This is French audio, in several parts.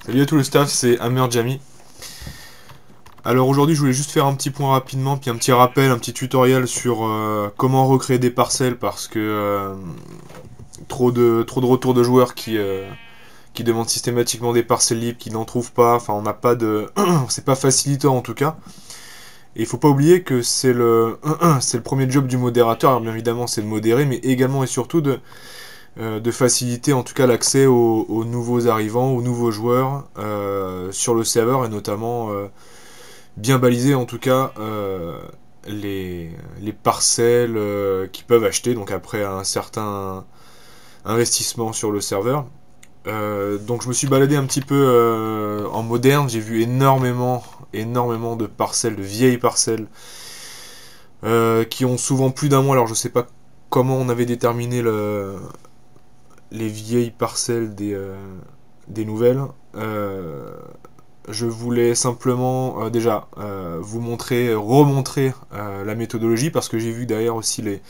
Salut à tout le staff, c'est Hammer Jamie. Alors aujourd'hui je voulais juste faire un petit point rapidement, puis un petit rappel, un petit tutoriel sur comment recréer des parcelles parce que trop de retours de joueurs qui demandent systématiquement des parcelles libres, qui n'en trouvent pas, enfin on n'a pas de... c'est pas facilitant en tout cas. Et il faut pas oublier que c'est le premier job du modérateur, alors bien évidemment c'est de modérer, mais également et surtout de faciliter en tout cas l'accès aux nouveaux arrivants, aux nouveaux joueurs sur le serveur et notamment bien baliser en tout cas les parcelles qu'ils peuvent acheter donc après un certain investissement sur le serveur. Donc je me suis baladé un petit peu en moderne, j'ai vu énormément de parcelles, de vieilles parcelles qui ont souvent plus d'un mois. Alors je sais pas comment on avait déterminé les vieilles parcelles des nouvelles. Je voulais simplement déjà vous montrer, remontrer la méthodologie parce que j'ai vu derrière aussi les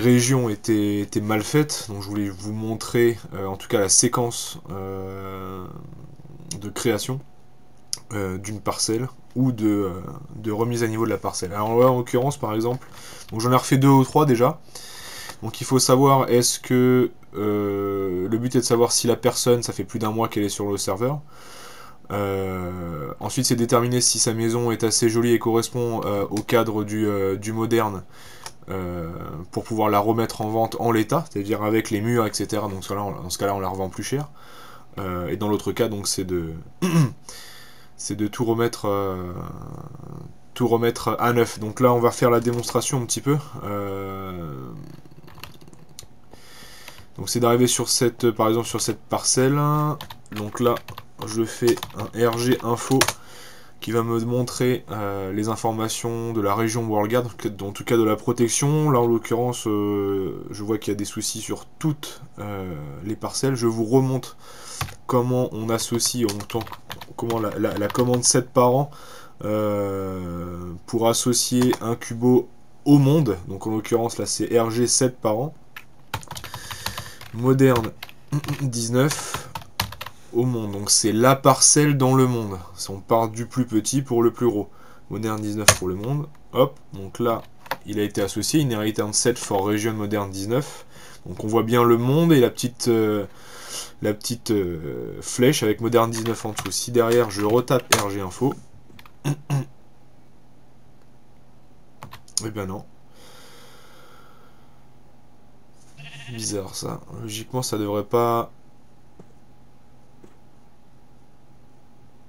régions étaient mal faites. Donc je voulais vous montrer en tout cas la séquence de création d'une parcelle ou de remise à niveau de la parcelle. Alors là en l'occurrence par exemple, donc j'en ai refait deux ou trois déjà. Donc il faut savoir est-ce que le but est de savoir si la personne, ça fait plus d'un mois qu'elle est sur le serveur. Ensuite, c'est déterminer si sa maison est assez jolie et correspond au cadre du moderne pour pouvoir la remettre en vente en l'état, c'est-à-dire avec les murs, etc. Donc dans ce cas-là, on la revend plus cher. Et dans l'autre cas, donc c'est de c'est de tout remettre à neuf. Donc là, on va faire la démonstration un petit peu. Donc c'est d'arriver sur cette, par exemple sur cette parcelle. Donc là, je fais un RG info qui va me montrer les informations de la région WorldGuard, en tout cas de la protection. Là en l'occurrence, je vois qu'il y a des soucis sur toutes les parcelles. Je vous remonte comment on associe, comment la commande 7 par an pour associer un cubo au monde. Donc en l'occurrence là c'est RG 7 par an. Moderne 19 au monde. Donc c'est la parcelle dans le monde. Si on part du plus petit pour le plus gros. Moderne 19 pour le monde. Hop, donc là, il a été associé. Inheritance 7 for region moderne 19. Donc on voit bien le monde et la petite flèche avec moderne 19 en dessous. Si derrière je retape RG info, eh ben non. Bizarre ça. Logiquement ça devrait pas...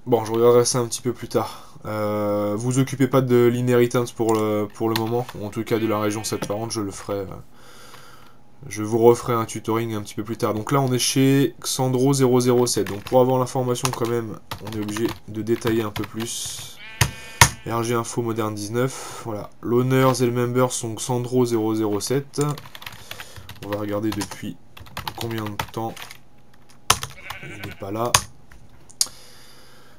Bon, je regarderai ça un petit peu plus tard. Vous occupez pas de l'inheritance pour le moment, ou en tout cas de la région 740, je le ferai. Je vous referai un tutoring un petit peu plus tard. Donc là, on est chez Xandro007. Donc pour avoir l'information quand même, on est obligé de détailler un peu plus. RG Info Moderne 19. Voilà. L'owners et le member sont Xandro007. On va regarder depuis combien de temps il n'est pas là.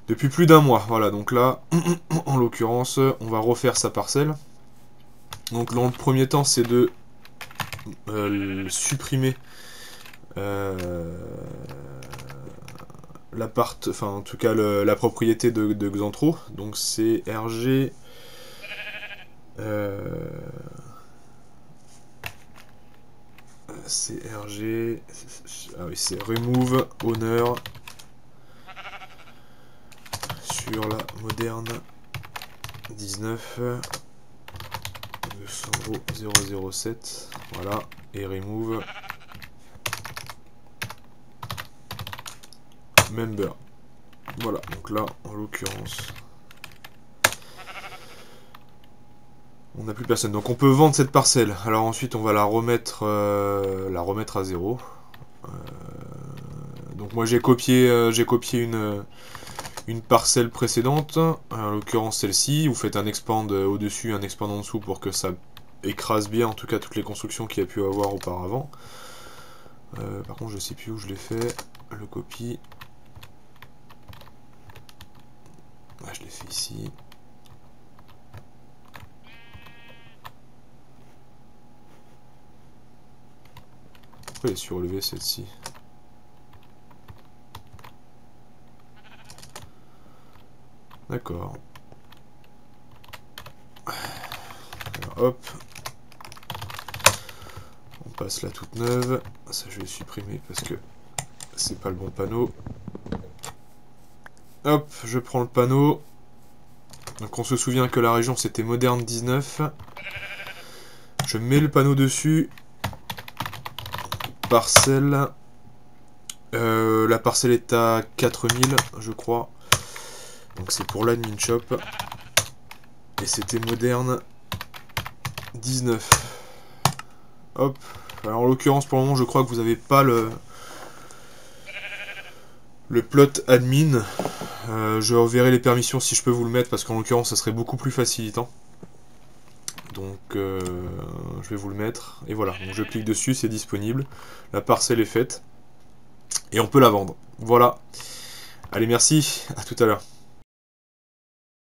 Depuis plus d'un mois. Voilà, donc là, en l'occurrence, on va refaire sa parcelle. Donc dans le premier temps, c'est de supprimer enfin en tout cas la propriété de Xantro. Donc c'est RG. C'est RG. Ah oui, c'est Remove Owner sur la moderne 19 200.007. Voilà, et Remove Member. Voilà, donc là en l'occurrence on n'a plus personne. Donc on peut vendre cette parcelle. Alors ensuite on va la remettre à zéro. Donc moi j'ai copié une parcelle précédente, en l'occurrence celle-ci. Vous faites un expand au-dessus, un expand en dessous pour que ça écrase bien en tout cas toutes les constructions qu'il y a pu avoir auparavant. Par contre je sais plus où je l'ai fait. Le copie. Ah, je l'ai fait ici. Pourquoi elle est surélevée celle-ci? D'accord. Alors, hop. On passe la toute neuve. Ça, je vais supprimer parce que c'est pas le bon panneau. Hop, je prends le panneau. Donc on se souvient que la région c'était Moderne 19. Je mets le panneau dessus. Parcelle. La parcelle est à 4000, je crois. Donc c'est pour l'admin shop. Et c'était Moderne 19. Hop. Alors en l'occurrence pour le moment je crois que vous n'avez pas le plot admin. Je reverrai les permissions si je peux vous le mettre parce qu'en l'occurrence ça serait beaucoup plus facilitant. Donc je vais vous le mettre. Et voilà, donc je clique dessus, c'est disponible. La parcelle est faite. Et on peut la vendre. Voilà. Allez, merci, à tout à l'heure.